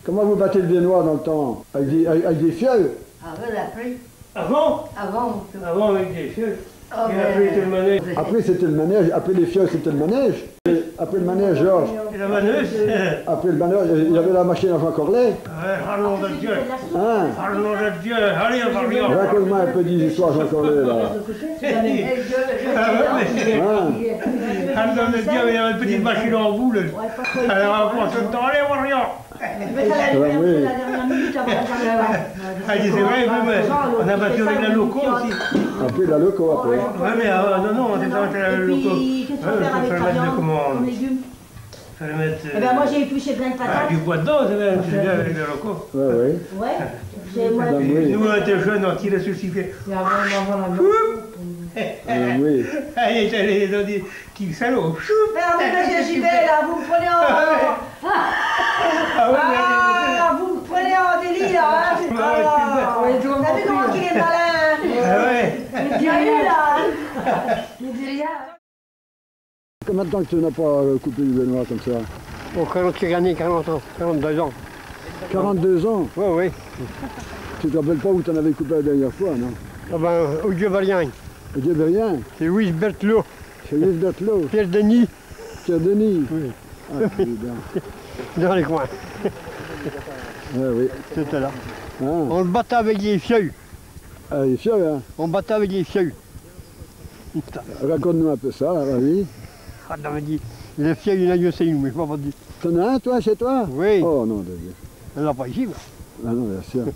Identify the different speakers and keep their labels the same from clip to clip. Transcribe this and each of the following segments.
Speaker 1: Comment vous battez le Bénois dans le temps? Avec des fioles?
Speaker 2: Avec la pluie.
Speaker 3: Avant?
Speaker 2: Avant
Speaker 3: avec des fioles.
Speaker 2: Oh,
Speaker 3: Et après, c'était le manège.
Speaker 1: Après, c'était le manège. Après les fioles, c'était le manège. Et après le manège, Georges.
Speaker 3: Et la manège?
Speaker 1: Après le manège, il y avait la machine à Jean Corlet.
Speaker 3: Ouais, parlons de Dieu.
Speaker 1: Hein?
Speaker 3: Parlons de Dieu. Allez, on va rien.
Speaker 1: Raconte-moi un peu des histoires, Jean Corlet, là.
Speaker 3: Parlons de Dieu, il y avait une petite machine en boule. Alors, on se temps, allez, on va rien. Elle disait, ouais, on a battu avec la loco aussi.
Speaker 1: Après la loco, après.
Speaker 3: Ouais, mais non, on était avec la loco.
Speaker 4: Qu'est-ce qu'on fait avec la viande, comme légumes?
Speaker 3: Fallait mettre.
Speaker 4: Eh ben moi j'ai épluché plein de patates.
Speaker 3: Du bois dedans, c'est bien, tu viens avec la loco.
Speaker 1: Ouais, ouais.
Speaker 4: Ouais. J'ai moi.
Speaker 3: Nous, on était jeunes, on tirait sur le sifflet.
Speaker 1: Oui.
Speaker 3: Allez, ils ont dit, qui salaud.
Speaker 4: J'y vais là, vous me prenez en. Vous me prenez en délire, hein. Vous savez comment qu'il est malin?
Speaker 3: Ah ouais.
Speaker 4: Il est là.
Speaker 1: Combien de temps que tu n'as pas coupé du Bénois comme ça?
Speaker 5: Bon, 40 années, 40 ans, 42 ans.
Speaker 1: 42 ans?
Speaker 5: Oui, oui.
Speaker 1: Tu te rappelles pas où tu en avais coupé la dernière fois, non?
Speaker 5: Ah ben, au Dieu Valien.
Speaker 1: Au Dieu rien.
Speaker 5: C'est Louis Berthelot.
Speaker 1: C'est Louis Berthelot.
Speaker 5: Pierre Denis.
Speaker 1: Pierre Denis.
Speaker 5: Oui.
Speaker 1: Ah, c'est bien.
Speaker 5: Dans les coins.
Speaker 1: Ouais, oui.
Speaker 5: C'était là.
Speaker 1: Ah.
Speaker 5: On le battait avec les feuilles.
Speaker 1: Ah, les fioles, hein?
Speaker 5: On battait avec les feuilles.
Speaker 1: Raconte-nous un peu ça, là, vas-y.
Speaker 5: Ah, on m'a dit, les feuilles, il y en a eu aussi, mais je m'en pas dit.
Speaker 1: T'en as un, toi, chez toi?
Speaker 5: Oui.
Speaker 1: Oh, non, de Dieu.
Speaker 5: On l'a pas ici, bah.
Speaker 1: Ah non, bien sûr.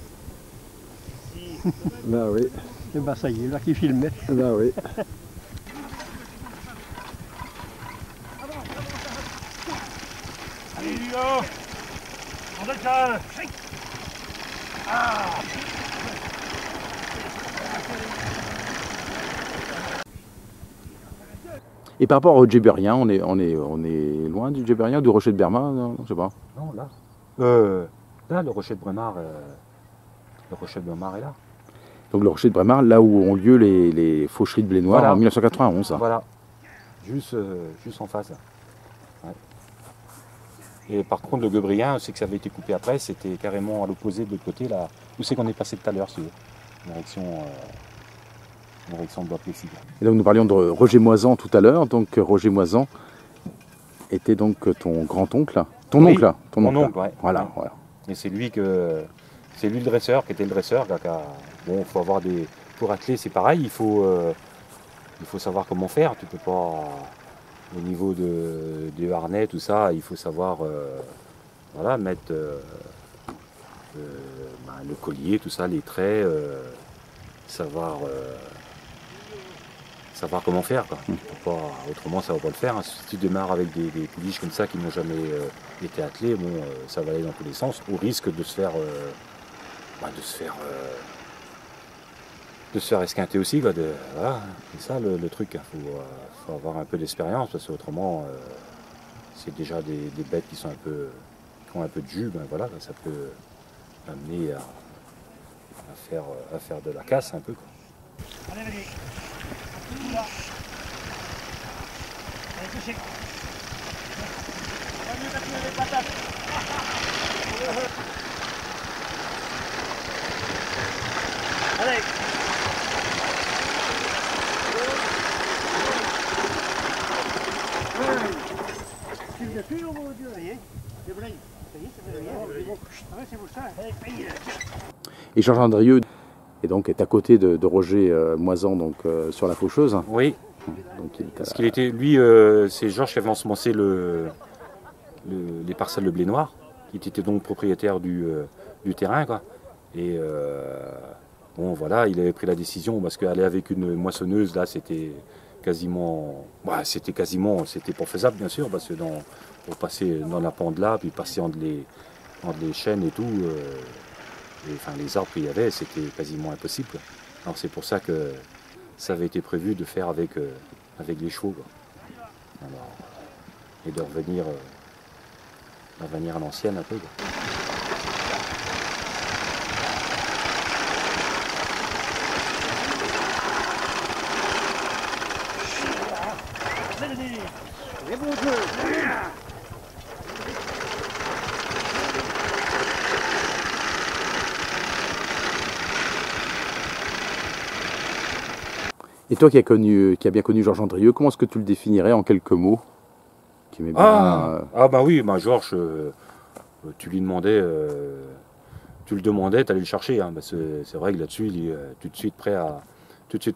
Speaker 1: Ben oui.
Speaker 5: Et ben ça y est, là qui filmait.
Speaker 1: Ben oui.
Speaker 3: Allez, Lilo. On décale. Ah.
Speaker 6: Et par rapport au Djébérien, on est loin du Djébérien, du Rocher de Berma, non, je sais pas.
Speaker 7: Non, là. Là, le rocher de Bremard, est là.
Speaker 6: Donc le Rocher de Bremard, là où ont lieu les faucheries de blé noir
Speaker 7: Voilà.
Speaker 6: en 1991. Ça.
Speaker 7: Voilà. Juste en face. Là. Ouais. Et par contre, le Guebrien, c'est que ça avait été coupé après, c'était carrément à l'opposé de l'autre côté, là, où c'est qu'on est passé tout à l'heure, sur direction de Bois-Plessis.
Speaker 6: Et donc nous parlions de Roger Moisan tout à l'heure. Donc Roger Moisan était donc ton grand-oncle, ton
Speaker 7: Oui,
Speaker 6: oncle, là, ton
Speaker 7: mon
Speaker 6: oncle.
Speaker 7: oncle, ouais.
Speaker 6: Voilà,
Speaker 7: Ouais.
Speaker 6: voilà.
Speaker 7: Et c'est lui le dresseur, qui était le dresseur. Bon, faut avoir pour atteler, c'est pareil, il faut savoir comment faire. Tu peux pas, au niveau du harnais, tout ça, il faut savoir, mettre le collier, tout ça, les traits, savoir comment faire, quoi. Tu peux pas, autrement ça va pas le faire, hein. Si tu démarres avec des pouliches comme ça qui n'ont jamais été attelées, bon, ça va aller dans tous les sens, au risque de se faire esquinter aussi, quoi. Voilà, c'est ça le truc, hein. Faut avoir un peu d'expérience, parce que autrement c'est déjà des bêtes qui ont un peu de jus, ben voilà, ça peut amener à faire de la casse un peu, quoi.
Speaker 3: Allez, vas-y. Là. Allez, touchez. On va mieux taper les patates. Allez.
Speaker 6: Et Georges Andrieux est à côté de Roger Moisan, donc sur la faucheuse.
Speaker 7: Oui.
Speaker 6: Donc,
Speaker 7: Parce qu'il était, lui, c'est Georges qui avait ensemencé les parcelles de blé noir, qui était donc propriétaire du terrain, quoi. Et bon, voilà, il avait pris la décision, parce qu'aller avec une moissonneuse, là, c'était c'était pas faisable, bien sûr, parce que pour passer dans la pente là, puis passer entre les chênes et tout, les arbres qu'il y avait, c'était quasiment impossible, quoi. Alors c'est pour ça que ça avait été prévu de faire avec les chevaux, quoi. Alors, et de revenir à l'ancienne un peu, quoi.
Speaker 6: Et toi qui as bien connu Georges Andrieux, comment est-ce que tu le définirais en quelques mots? Qui aimait bien,
Speaker 7: bah oui, bah Georges, tu lui demandais, tu le demandais, tu allais le chercher. Hein, c'est vrai que là-dessus, il est tout de suite prêt à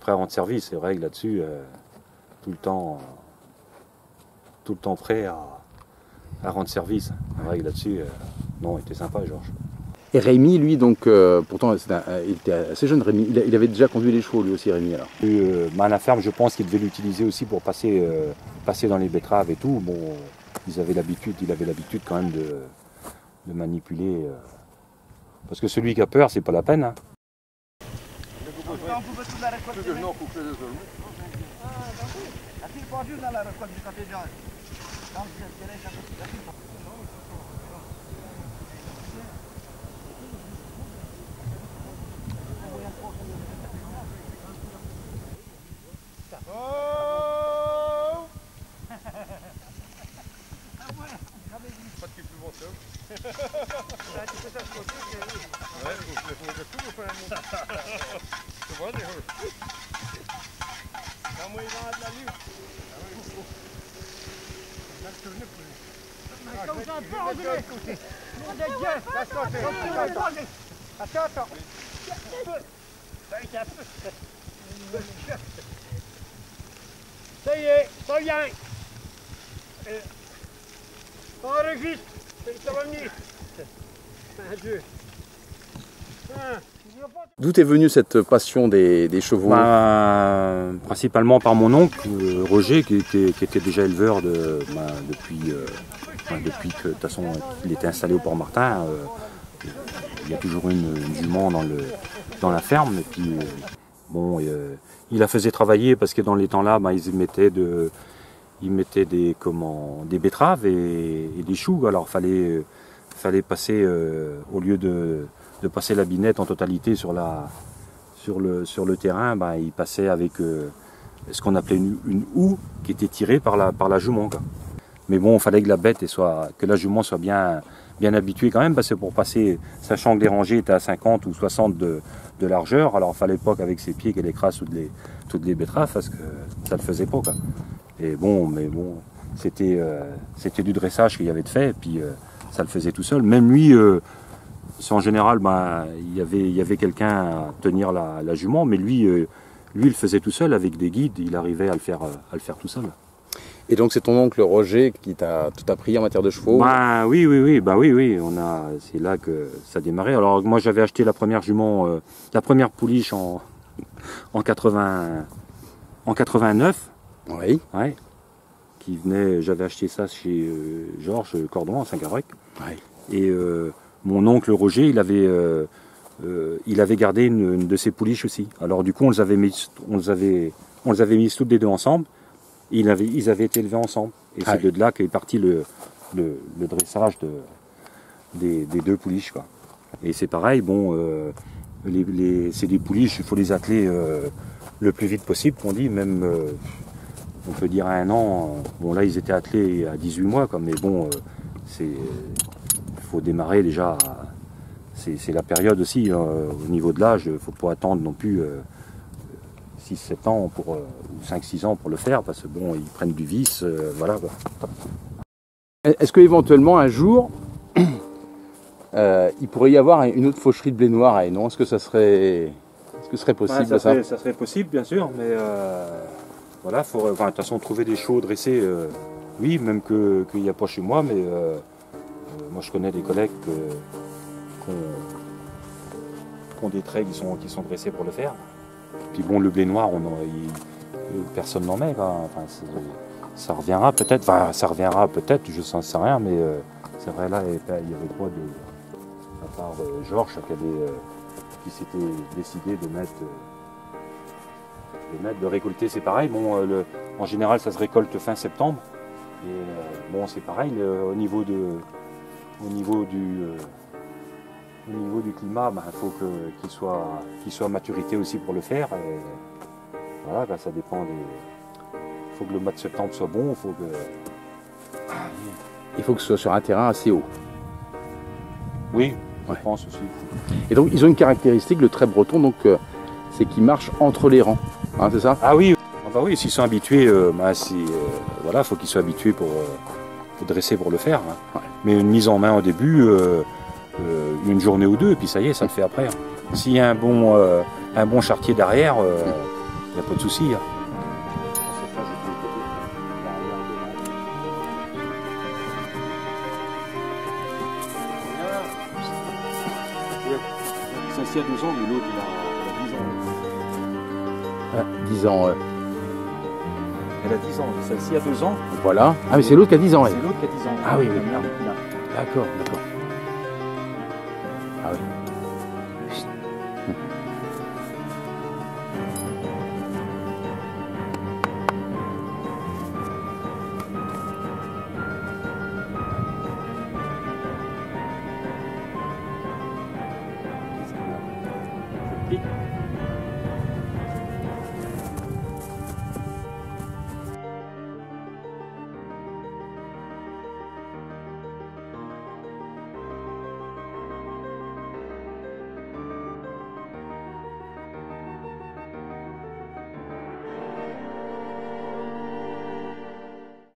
Speaker 7: rendre service. C'est vrai que là-dessus, tout le temps prêt à rendre service. C'est vrai que là-dessus, non, il était sympa, Georges.
Speaker 6: Et Rémi, lui, donc, pourtant, il était assez jeune, Rémi. Il avait déjà conduit les chevaux, lui aussi, Rémi, alors.
Speaker 7: À la ferme, je pense qu'il devait l'utiliser aussi pour passer dans les betteraves et tout. Bon, il avait l'habitude quand même de manipuler. Parce que celui qui a peur, c'est pas la peine. Hein.
Speaker 5: Ça y est, ça vient. Enregistre, ça va venir. Adieu.
Speaker 6: D'où est venue cette passion des chevaux?
Speaker 7: Principalement par mon oncle, Roger, qui était déjà éleveur depuis que de toute façon il était installé au Port-Martin. Il y a toujours une jument dans la ferme. Et puis, il la faisait travailler parce que dans les temps-là, ils mettaient des betteraves et des choux. Alors fallait passer, au lieu de passer la binette en totalité sur le terrain, il passait avec ce qu'on appelait une houe qui était tirée par la jument, quoi. Mais bon, il fallait que la jument soit bien habituée quand même, parce que pour passer, sachant que les rangées étaient à 50 ou 60 de largeur, alors il fallait pas qu'avec ses pieds qu'elle écrase toutes les betteraves, parce que ça ne le faisait pas, quoi. Et c'était du dressage qu'il y avait de fait, et puis ça le faisait tout seul. Même lui, en général, il y avait quelqu'un à tenir la jument, mais lui, il le faisait tout seul avec des guides, il arrivait à le faire tout seul.
Speaker 6: Et donc c'est ton oncle Roger qui t'a tout appris en matière de chevaux?
Speaker 7: Oui. C'est là que ça démarrait. Alors moi j'avais acheté la première jument, la première pouliche en 89.
Speaker 6: Oui.
Speaker 7: Ouais. J'avais acheté ça chez Georges Cordon à Saint-Garrec.
Speaker 6: Oui.
Speaker 7: Et mon oncle Roger, il avait gardé une de ses pouliches aussi. Alors du coup on les avait mises toutes les deux ensemble. Ils avaient été élevés ensemble. Et c'est de là qu'est parti le dressage des deux pouliches, quoi. Et c'est pareil, c'est des pouliches, il faut les atteler le plus vite possible, qu'on dit, même, on peut dire à 1 an. Là, ils étaient attelés à 18 mois, quoi, mais il faut démarrer déjà. C'est la période aussi, au niveau de l'âge, il ne faut pas attendre non plus 6-7 ans ou 5-6 ans pour le faire, parce que ils prennent du vice, voilà, quoi.
Speaker 6: Est-ce qu'éventuellement un jour il pourrait y avoir une autre faucherie de blé noir à Hénon? Est-ce que ce serait possible, ça
Speaker 7: serait possible, bien sûr, mais voilà, de toute façon trouver des chevaux dressés, oui, même qu'il n'y a pas chez moi, mais moi je connais des collègues qui ont des traits qui sont dressés pour le faire. Puis le blé noir, personne n'en met, quoi. Enfin, ça reviendra peut-être, je ne sais rien, mais c'est vrai, là, il n'y avait pas à part Georges qui s'était décidé de récolter, c'est pareil. En général, ça se récolte fin septembre. Et c'est pareil, au niveau du climat, il faut qu'il soit à maturité aussi pour le faire. Et voilà, ça dépend il faut que le mois de septembre soit bon, il faut
Speaker 6: que ce soit sur un terrain assez haut.
Speaker 7: Oui, je pense aussi.
Speaker 6: Et donc ils ont une caractéristique, le trait breton, donc c'est qu'ils marchent entre les rangs, hein, c'est ça?
Speaker 7: Ah oui, bah oui, s'ils sont habitués, voilà, faut qu'ils soient habitués pour dresser pour le faire. Hein.
Speaker 6: Ouais.
Speaker 7: Mais une mise en main au début, une journée ou deux, et puis ça y est, ça le fait après. Hein. S'il y a un bon charretier derrière, il n'y a pas de souci. Hein. Celle-ci a 2 ans, mais l'autre, il a 10 ans.
Speaker 6: 10 ans,
Speaker 7: Elle a 10 ans. Celle-ci a 2 ans.
Speaker 6: voilà. Ah, mais c'est l'autre qui a 10 ans, elle.
Speaker 7: C'est l'autre qui a 10 ans.
Speaker 6: Ah oui, oui.
Speaker 7: La mère,
Speaker 6: D'accord, d'accord. Ah oui.
Speaker 7: il a-